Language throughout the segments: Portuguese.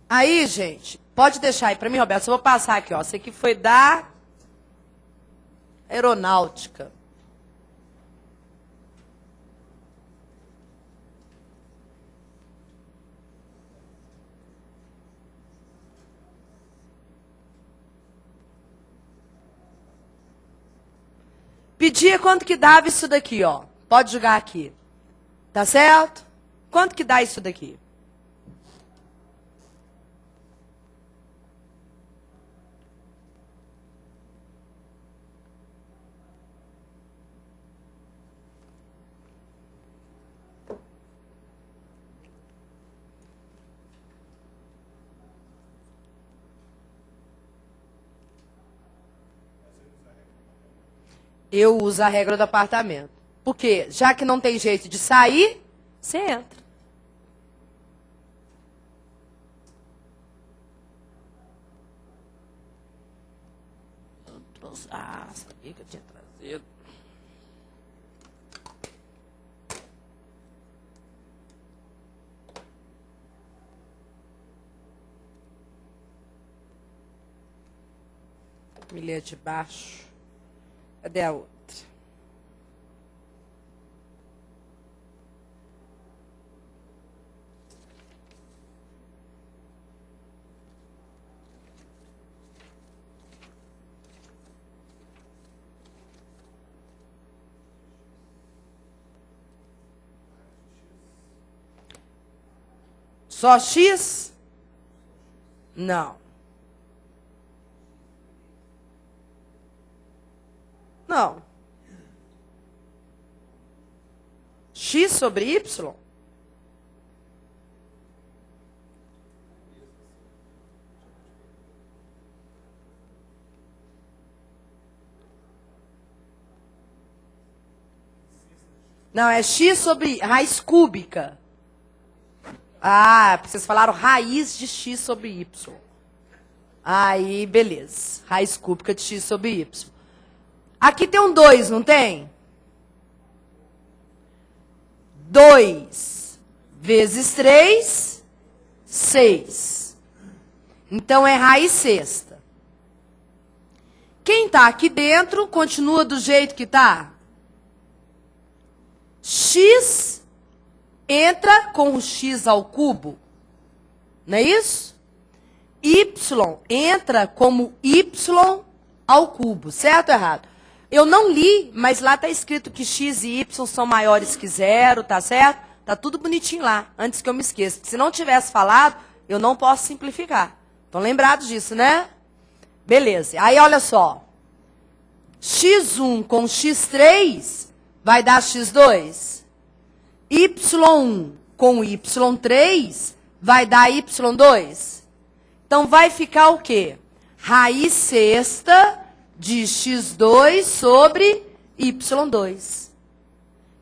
Aí, gente, pode deixar aí para mim, Roberto. Eu vou passar aqui, ó. Isso aqui foi da aeronáutica. Pedia quanto que dava isso daqui, ó. Pode jogar aqui. Tá certo? Quanto que dá isso daqui? Eu uso a regra do apartamento. Por quê? Já que não tem jeito de sair, você entra. Ah, sabia que eu tinha trazido. Milha de baixo. Cadê a outra? Só X? Não. Não. X sobre Y? Não, é X sobre raiz cúbica. Ah, vocês falaram raiz de X sobre Y. Aí, beleza. Raiz cúbica de X sobre Y. Aqui tem um 2, não tem? 2 vezes 3, 6. Então, é raiz sexta. Quem está aqui dentro, continua do jeito que está? X entra com o X ao cubo. Não é isso? Y entra como Y ao cubo. Certo ou errado? Eu não li, mas lá está escrito que X e Y são maiores que 0, tá certo? Tá tudo bonitinho lá, antes que eu me esqueça. Se não tivesse falado, eu não posso simplificar. Estão lembrados disso, né? Beleza. Aí, olha só. X1 com X3 vai dar X2. Y1 com Y3 vai dar Y2. Então, vai ficar o quê? Raiz sexta de X2 sobre Y2.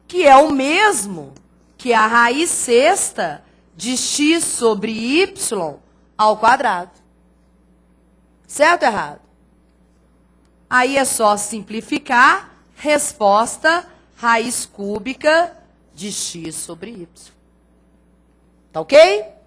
Que é o mesmo que a raiz sexta de X sobre Y ao quadrado. Certo ou errado? Aí é só simplificar. Resposta, raiz cúbica de X sobre Y. Tá ok?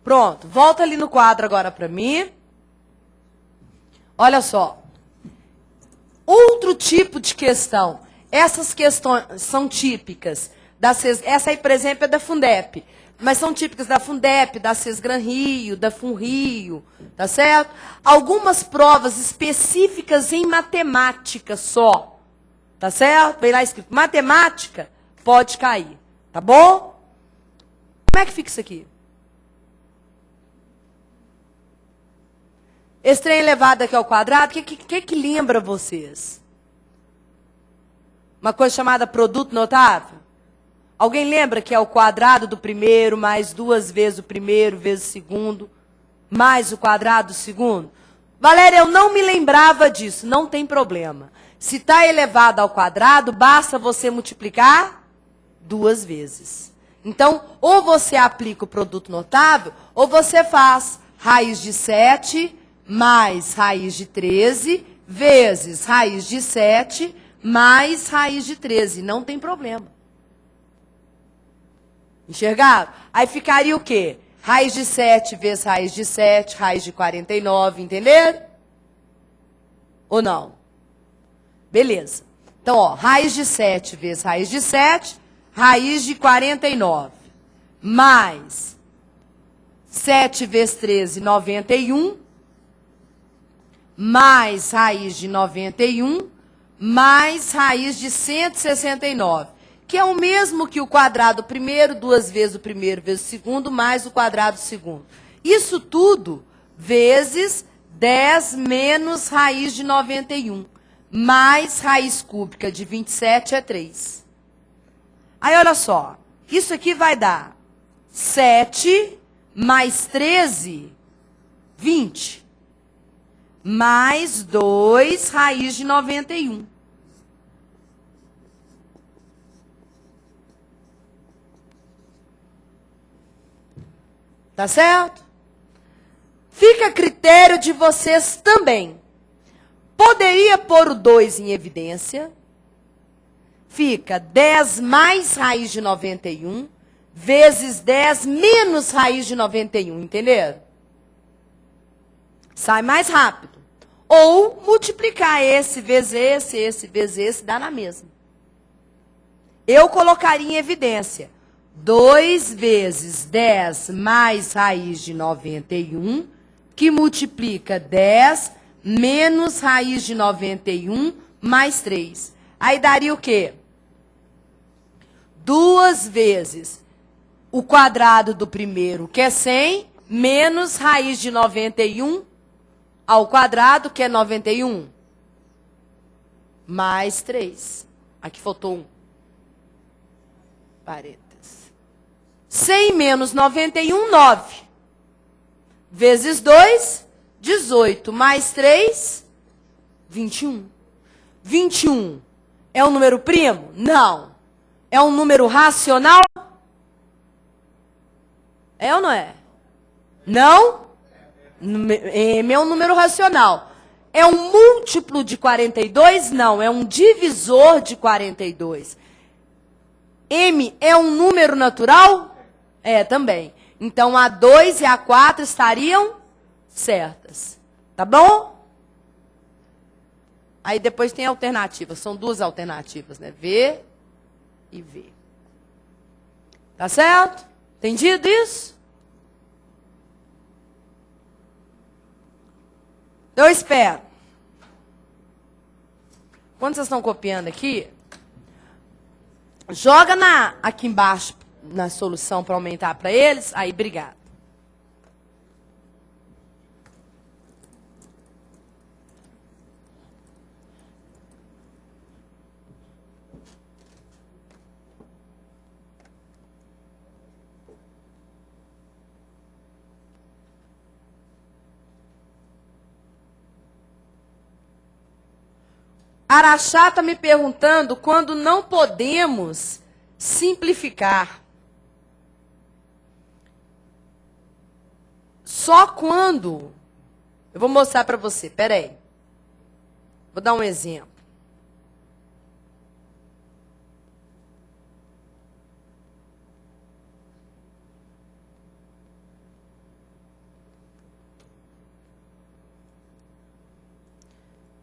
Pronto, volta ali no quadro agora para mim. Olha só. Outro tipo de questão. Essas questões são típicas. Essa aí, por exemplo, é da Fundep. Mas são típicas da Fundep, da Sesgran Rio, da FunRio, tá certo? Algumas provas específicas em matemática só, tá certo? Vem lá escrito, matemática pode cair, tá Tá bom? Como é que fica isso aqui? Esse trem elevado aqui ao quadrado, o que lembra vocês? Uma coisa chamada produto notável? Alguém lembra que é o quadrado do primeiro mais 2 vezes o primeiro vezes o segundo, mais o quadrado do segundo? Valéria, eu não me lembrava disso, não tem problema. Se está elevado ao quadrado, basta você multiplicar 2 vezes. Então, ou você aplica o produto notável, ou você faz raiz de 7 mais raiz de 13 vezes raiz de 7 mais raiz de 13. Não tem problema. Enxergaram? Aí ficaria o quê? Raiz de 7 vezes raiz de 7, raiz de 49, entenderam? Ou não? Beleza. Então, ó, raiz de 7 vezes raiz de 7, raiz de 49, mais 7 vezes 13, 91, mais raiz de 91, mais raiz de 169, que é o mesmo que o quadrado primeiro, 2 vezes o primeiro vezes o segundo, mais o quadrado do segundo. Isso tudo vezes 10 menos raiz de 91, mais raiz cúbica de 27 é 3. Aí, olha só, isso aqui vai dar 7 mais 13, 20. Mais 2 raiz de 91. Tá certo? Fica a critério de vocês também. Poderia pôr o 2 em evidência. Fica 10 mais raiz de 91 vezes 10 menos raiz de 91, entenderam? Sai mais rápido. Ou multiplicar esse vezes esse vezes esse, dá na mesma. Eu colocaria em evidência 2 vezes 10 mais raiz de 91, que multiplica 10 menos raiz de 91 mais 3. Aí daria o quê? 2 vezes o quadrado do primeiro, que é 100, menos raiz de 91 ao quadrado, que é 91, mais 3. Aqui faltou 1. Parênteses. 100 menos 91, 9. Vezes 2, 18. Mais 3, 21. 21 é um número primo? Não. É um número racional? É ou não é? Não? M é um número racional. É um múltiplo de 42? Não, é um divisor de 42. M é um número natural? É, também. Então, a 2 e a 4 estariam certas. Tá bom? Aí depois tem alternativas. São 2 alternativas, né? V e V. Tá certo? Entendido isso? Eu espero. Quando vocês estão copiando aqui, joga aqui embaixo na solução para aumentar para eles. Aí, obrigado. Araxá está me perguntando quando não podemos simplificar. Só quando... Eu vou mostrar para você, peraí. Vou dar um exemplo.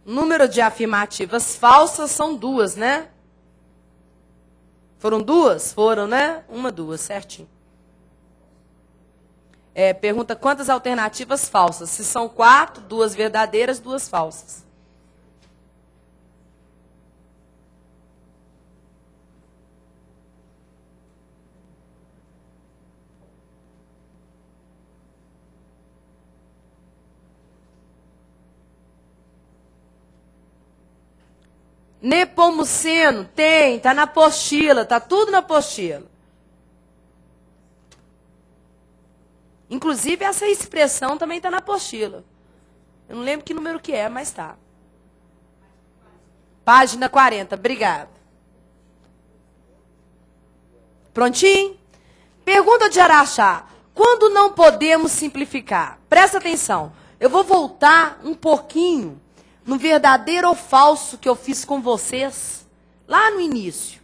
Número de afirmativas falsas são 2, né? Foram 2? Foram, né? 1, 2, certinho. Pergunta quantas alternativas falsas? Se são 4, 2 verdadeiras, 2 falsas. Nepomuceno, tem, tá na apostila, tá tudo na apostila. Inclusive, essa expressão também tá na apostila. Eu não lembro que número que é, mas tá. Página 40, obrigada. Prontinho? Pergunta de Araxá. Quando não podemos simplificar? Presta atenção. Eu vou voltar um pouquinho no verdadeiro ou falso que eu fiz com vocês lá no início.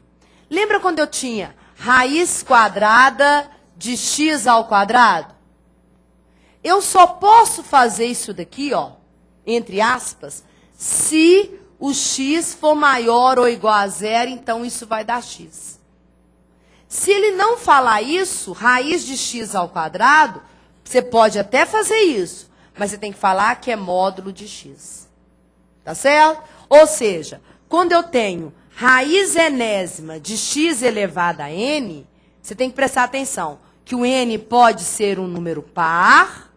Lembra quando eu tinha raiz quadrada de x ao quadrado? Eu só posso fazer isso daqui, ó, entre aspas, se o x for maior ou igual a zero, então isso vai dar x. Se ele não falar isso, raiz de x ao quadrado, você pode até fazer isso, mas você tem que falar que é módulo de x. Tá certo? Ou seja, quando eu tenho raiz enésima de x elevado a n, você tem que prestar atenção que o n pode ser um número par,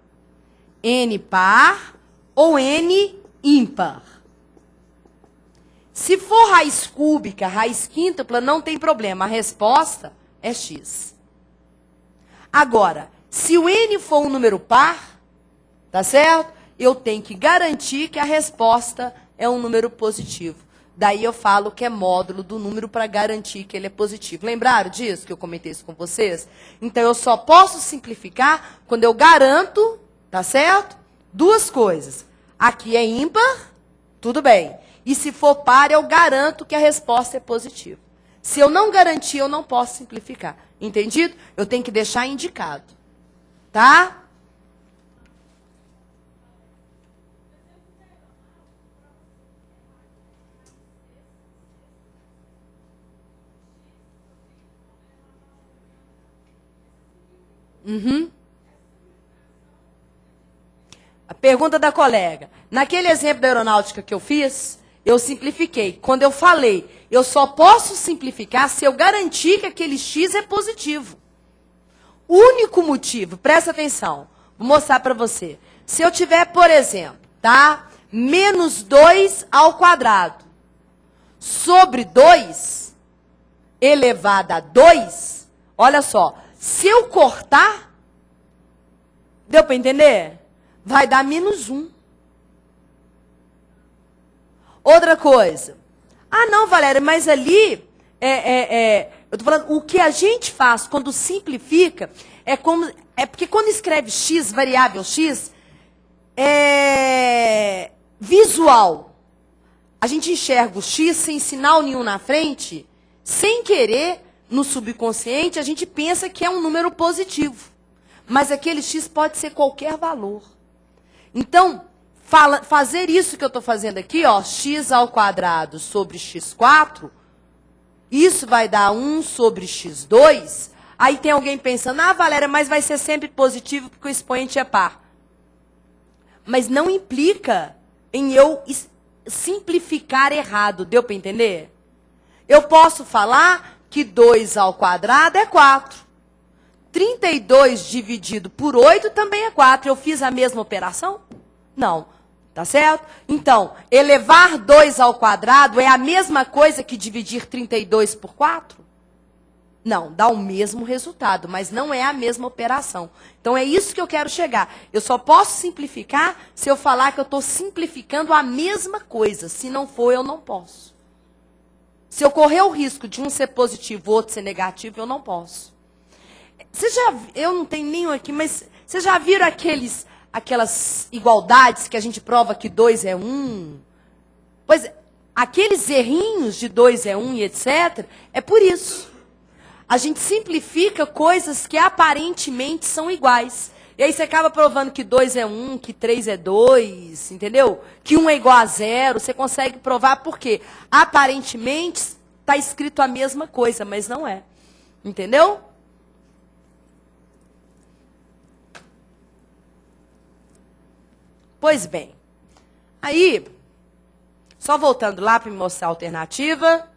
n par ou n ímpar. Se for raiz cúbica, raiz quíntupla, não tem problema. A resposta é x. Agora, se o n for um número par, tá certo? Eu tenho que garantir que a resposta é um número positivo. Daí eu falo que é módulo do número para garantir que ele é positivo. Lembraram disso que eu comentei isso com vocês? Então, eu só posso simplificar quando eu garanto, tá certo? Duas coisas. Aqui é ímpar, tudo bem. E se for par, eu garanto que a resposta é positiva. Se eu não garantir, eu não posso simplificar. Entendido? Eu tenho que deixar indicado. Tá? A pergunta da colega. Naquele exemplo da aeronáutica que eu fiz, eu simplifiquei. Quando eu falei, eu só posso simplificar se eu garantir que aquele x é positivo. Único motivo, presta atenção, vou mostrar para você. Se eu tiver, por exemplo, tá? Menos 2 ao quadrado sobre 2 elevado a 2, olha só, se eu cortar, deu para entender? Vai dar menos 1. Outra coisa. Ah, não, Valéria, mas ali, eu tô falando, o que a gente faz quando simplifica, é porque quando escreve x, variável x, é visual. A gente enxerga o x sem sinal nenhum na frente, sem querer, no subconsciente, a gente pensa que é um número positivo. Mas aquele x pode ser qualquer valor. Então, fazer isso que eu estou fazendo aqui, ó, x ao quadrado sobre x4, isso vai dar 1 sobre x2. Aí tem alguém pensando, ah, Valéria, mas vai ser sempre positivo porque o expoente é par. Mas não implica em eu simplificar errado, deu para entender? Eu posso falar que 2 ao quadrado é 4. 32 dividido por 8 também é 4. Eu fiz a mesma operação? Não. Tá certo? Então, elevar 2 ao quadrado é a mesma coisa que dividir 32 por 4? Não, dá o mesmo resultado, mas não é a mesma operação. Então, é isso que eu quero chegar. Eu só posso simplificar se eu falar que eu estou simplificando a mesma coisa. Se não for, eu não posso. Se eu correr o risco de um ser positivo, outro ser negativo, eu não posso. Eu não tenho nenhum aqui, mas vocês já viram aquelas igualdades que a gente prova que 2 é 1? Pois, aqueles errinhos de 2 é 1 e etc., é por isso. A gente simplifica coisas que aparentemente são iguais. E aí você acaba provando que 2 é 1, que 3 é 2, entendeu? Que 1 é igual a 0, você consegue provar porque aparentemente está escrito a mesma coisa, mas não é. Entendeu? Pois bem, aí, só voltando lá para me mostrar a alternativa,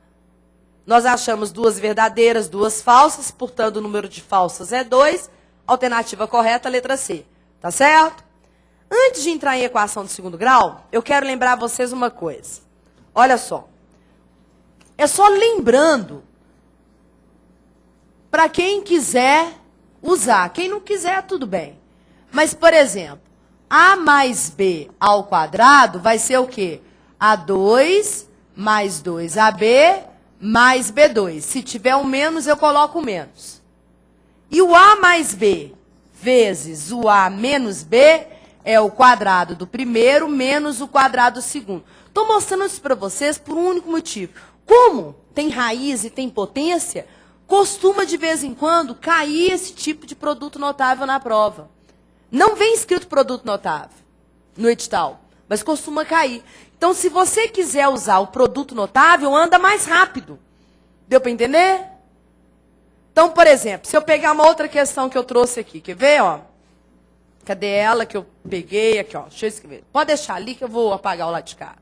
nós achamos 2 verdadeiras, 2 falsas, portanto o número de falsas é 2, alternativa correta, letra C, tá certo? Antes de entrar em equação de segundo grau, eu quero lembrar a vocês uma coisa. Olha só, É só lembrando para quem quiser usar. Quem não quiser, tudo bem. Mas, por exemplo, A mais B ao quadrado vai ser o quê? A2 mais 2AB mais B2. Se tiver um menos, eu coloco o menos. E o A mais B vezes o A menos B é o quadrado do primeiro menos o quadrado do segundo. Estou mostrando isso para vocês por um único motivo. Como tem raiz e tem potência, costuma de vez em quando cair esse tipo de produto notável na prova. Não vem escrito produto notável no edital, mas costuma cair. Então, se você quiser usar o produto notável, anda mais rápido. Deu para entender? Então, por exemplo, se eu pegar uma outra questão que eu trouxe aqui, quer ver, ó? Cadê ela que eu peguei aqui, ó? Deixa eu escrever. Pode deixar ali que eu vou apagar o lado de cá.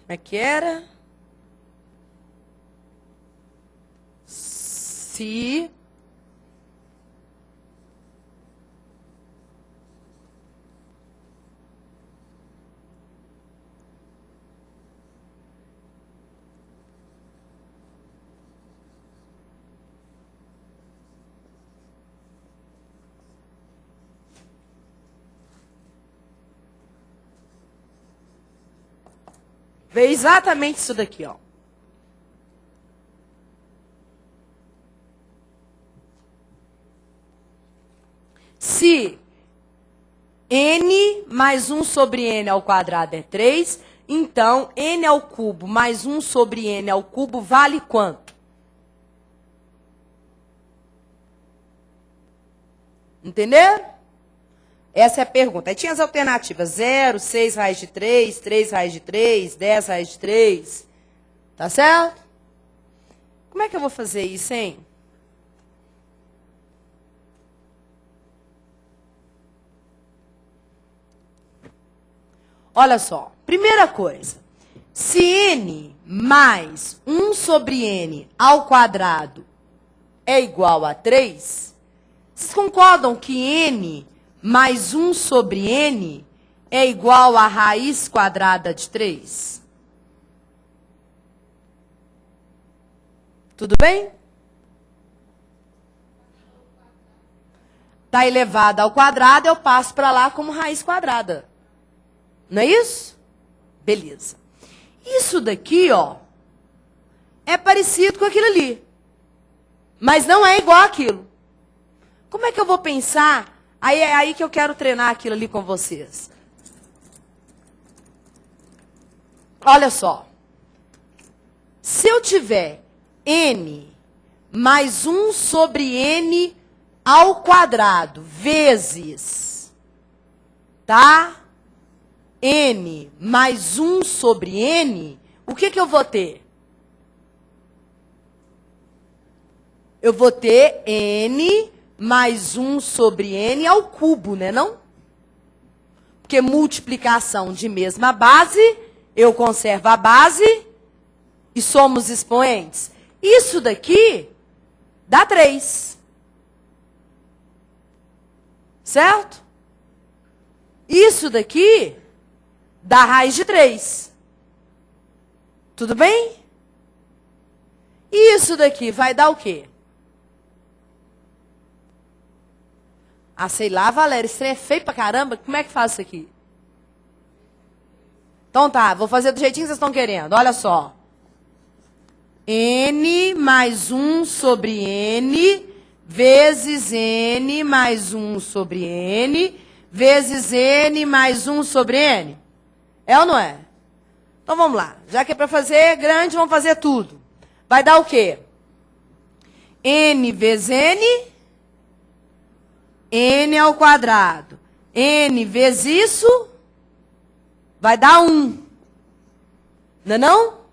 Como é que era? Se vê exatamente isso daqui, ó. Se n mais 1 sobre n ao quadrado é 3, então n ao cubo mais 1 sobre n ao cubo vale quanto? Entenderam? Essa é a pergunta. Aí tinha as alternativas: 0, 6 raiz de 3, 3 raiz de 3, 10 raiz de 3. Tá certo? Como é que eu vou fazer isso, hein? Olha só. Primeira coisa. Se n mais 1 sobre n ao quadrado é igual a 3, vocês concordam que n mais 1 sobre n é igual a raiz quadrada de 3? Tudo bem? Está elevado ao quadrado, eu passo para lá como raiz quadrada. Não é isso? Beleza. Isso daqui, ó, é parecido com aquilo ali. Mas não é igual àquilo. Como é que eu vou pensar? Aí é aí que eu quero treinar aquilo ali com vocês. Olha só. Se eu tiver n mais 1 sobre n ao quadrado vezes, tá? N mais 1 sobre n, o que eu vou ter? Eu vou ter n mais 1 sobre n ao cubo, né, não? Porque multiplicação de mesma base, eu conservo a base e somos expoentes. Isso daqui dá 3. Certo? Isso daqui dá raiz de 3. Tudo bem? E isso daqui vai dar o quê? Ah, sei lá, Valéria, esse trem é feio pra caramba. Como é que faz isso aqui? Então tá, vou fazer do jeitinho que vocês estão querendo. Olha só. N mais 1 sobre n vezes n mais 1 sobre n vezes n mais 1 sobre n. É ou não é? Então vamos lá. Já que é para fazer grande, vamos fazer tudo. Vai dar o quê? N vezes n ao quadrado. N vezes isso vai dar 1. Não é não?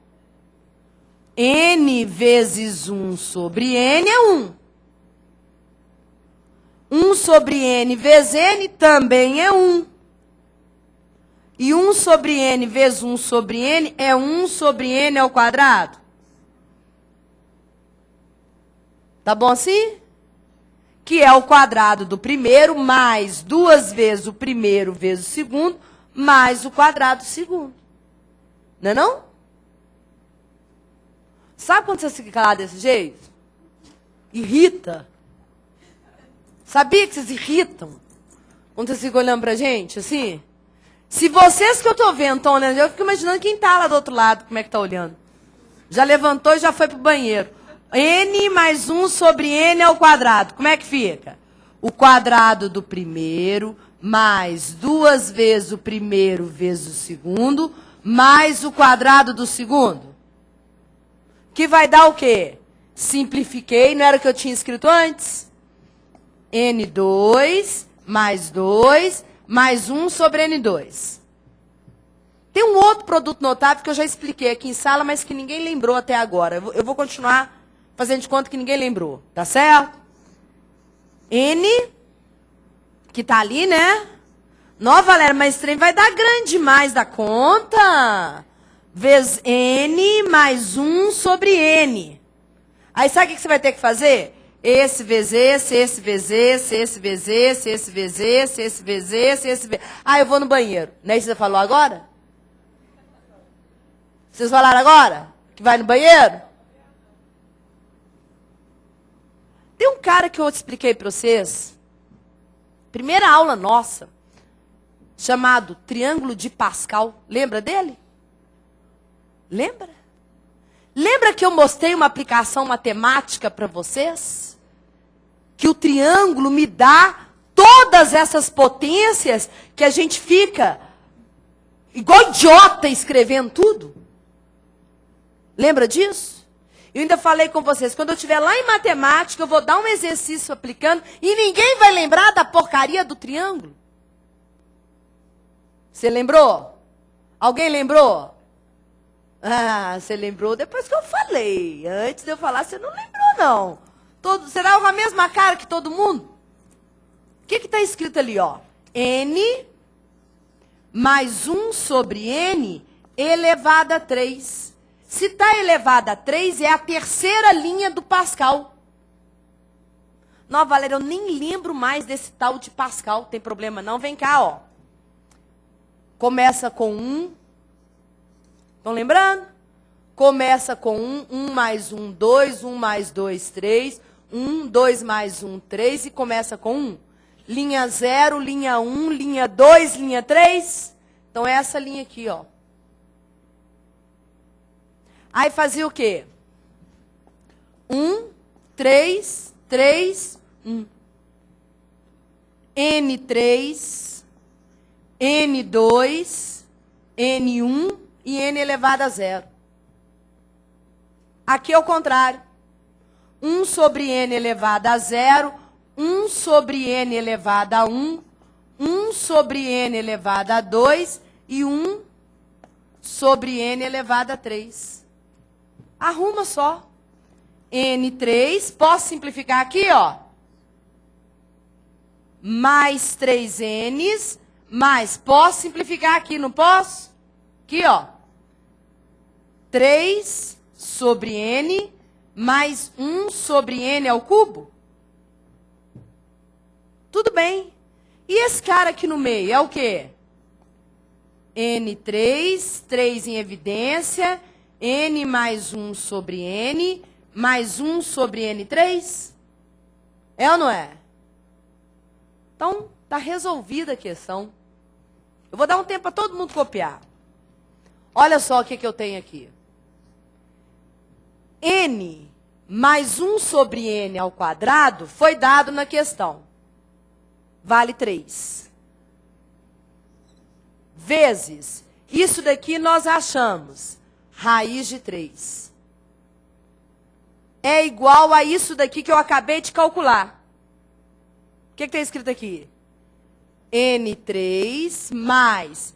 N vezes 1 sobre n é 1. 1 sobre n vezes n também é 1. E 1 sobre n vezes 1 sobre n é 1 sobre n ao quadrado. Tá bom assim? que é o quadrado do primeiro, mais 2 vezes o primeiro vezes o segundo, mais o quadrado do segundo. Não é não? Sabe quando você fica lá desse jeito? Irrita. Sabia que vocês irritam? Quando vocês ficam olhando pra gente, assim? Se vocês que eu tô vendo estão olhando, eu fico imaginando quem tá lá do outro lado, como é que tá olhando. Já levantou e já foi pro banheiro. N mais 1 sobre N ao quadrado. Como é que fica? O quadrado do primeiro, mais 2 vezes o primeiro vezes o segundo, mais o quadrado do segundo. Que vai dar o quê? Simplifiquei, não era o que eu tinha escrito antes? N2 mais 2 mais 1 sobre N2. Tem um outro produto notável que eu já expliquei aqui em sala, mas que ninguém lembrou até agora. Eu vou continuar fazendo de conta que ninguém lembrou. Tá certo? N, que tá ali, né? Não, Valéria, mas esse trem vai dar grande demais da conta. Vezes N mais 1 sobre N. Aí sabe o que você vai ter que fazer? Esse vezes esse vezes esse vezes esse vezes esse vezes esse vezes... Ah, eu vou no banheiro. Não é isso que você falou agora? Vocês falaram agora? Que vai no banheiro? Tem um cara que eu expliquei para vocês, primeira aula nossa, chamado Triângulo de Pascal. Lembra dele? Lembra? Lembra que eu mostrei uma aplicação matemática para vocês? Que o triângulo me dá todas essas potências que a gente fica igual idiota escrevendo tudo? Lembra disso? Eu ainda falei com vocês, quando eu estiver lá em matemática, eu vou dar um exercício aplicando e ninguém vai lembrar da porcaria do triângulo. Você lembrou? Alguém lembrou? Ah, você lembrou depois que eu falei. Antes de eu falar, você não lembrou, não. Você dá a mesma cara que todo mundo? O que está escrito ali, ó? N mais 1 sobre N elevado a 3. Se está elevado a 3, é a terceira linha do Pascal. Não, Valéria, eu nem lembro mais desse tal de Pascal. Tem problema não? Vem cá, ó. Começa com 1. Estão lembrando? Começa com 1, 1 mais 1, 2, 1 mais 2, 3, 1, 2 mais 1, 3 e começa com 1. Linha 0, linha 1, linha 2, linha 3. Então, é essa linha aqui, ó. Aí fazia o quê? 1, 3, 3, 1. N3, N2, N1 e N elevado a 0. Aqui é o contrário. 1 sobre N elevado a 0, 1 sobre N elevado a 1, 1 sobre N elevado a 2 e 1 sobre N elevado a 3. Arruma só. N3, posso simplificar aqui, ó. Mais 3Ns, mais, posso simplificar aqui, não posso? Aqui, ó. 3 sobre N, mais 1 sobre N ao cubo. Tudo bem. E esse cara aqui no meio é o quê? N3, 3 em evidência, N mais 1 sobre N, mais 1 sobre N3? É ou não é? Então, está resolvida a questão. Eu vou dar um tempo para todo mundo copiar. Olha só o que eu tenho aqui. N mais 1 sobre N ao quadrado foi dado na questão. Vale 3. Vezes, isso daqui nós achamos, raiz de 3. É igual a isso daqui que eu acabei de calcular. O que está escrito aqui? N3 mais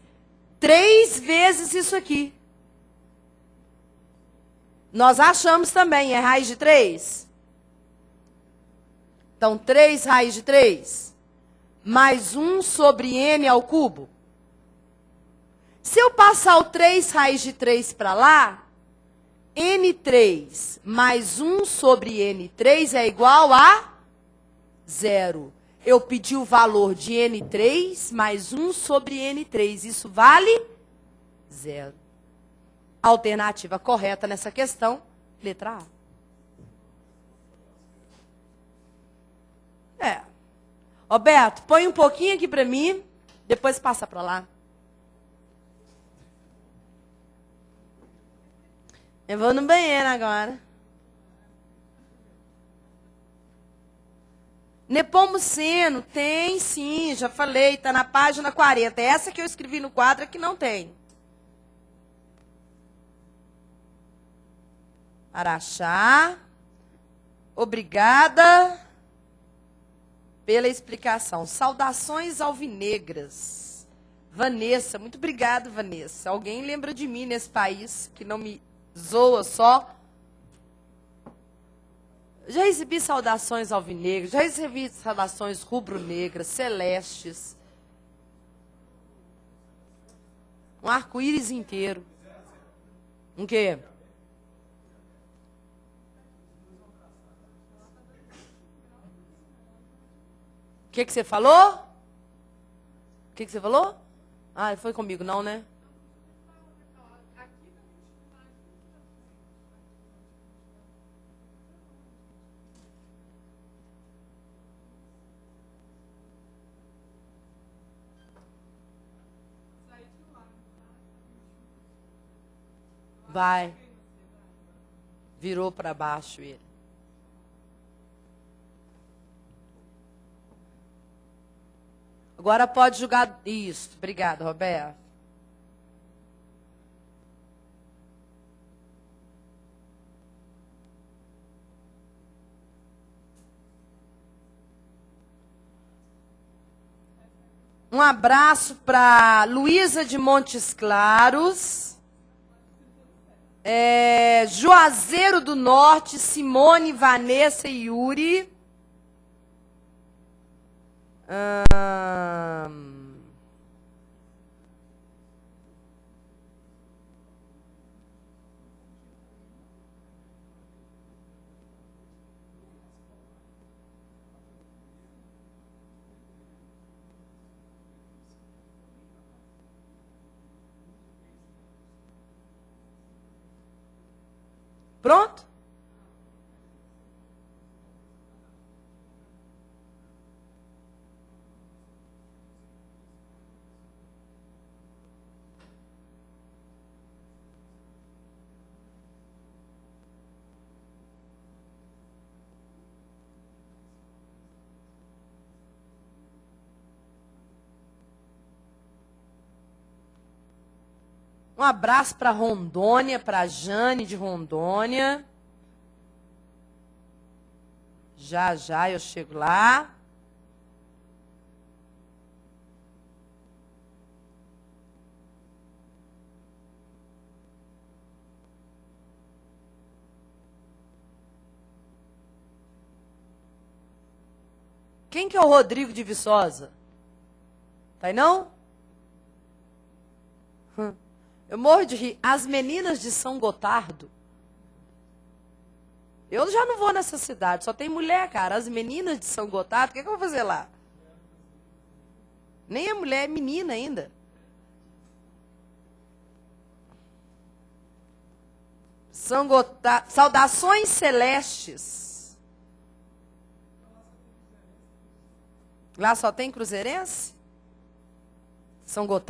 3 vezes isso aqui. Nós achamos também, é raiz de 3? Então, 3 raiz de 3, mais 1 sobre N ao cubo. Se eu passar o 3 raiz de 3 para lá, N3 mais 1 sobre N3 é igual a 0. Eu pedi o valor de N3 mais 1 sobre N3. Isso vale 0. Alternativa correta nessa questão, letra A. Roberto, põe um pouquinho aqui para mim, depois passa para lá. Eu vou no banheiro agora. Nepomuceno, tem sim, já falei, está na página 40. Essa que eu escrevi no quadro é que não tem. Araxá, obrigada pela explicação. Saudações alvinegras. Vanessa, muito obrigada, Vanessa. Alguém lembra de mim nesse país que não me zoa só? Já recebi saudações alvinegras, já recebi saudações rubro-negras, celestes. Um arco-íris inteiro. Um quê? O que você falou? O que você falou? Ah, foi comigo não, né? Vai. Virou para baixo ele. Agora pode jogar isso. Obrigada, Roberto. Um abraço para Luísa de Montes Claros. Juazeiro do Norte, Simone, Vanessa e Yuri. Pronto? Um abraço para Rondônia, para Jane de Rondônia. Já, já eu chego lá. Quem que é o Rodrigo de Viçosa? Tá aí não? Eu morro de rir. As meninas de São Gotardo. Eu já não vou nessa cidade, só tem mulher, cara. As meninas de São Gotardo, o que eu vou fazer lá? Nem é mulher, é menina ainda. São Gotardo. Saudações celestes. Lá só tem cruzeirense? São Gotardo.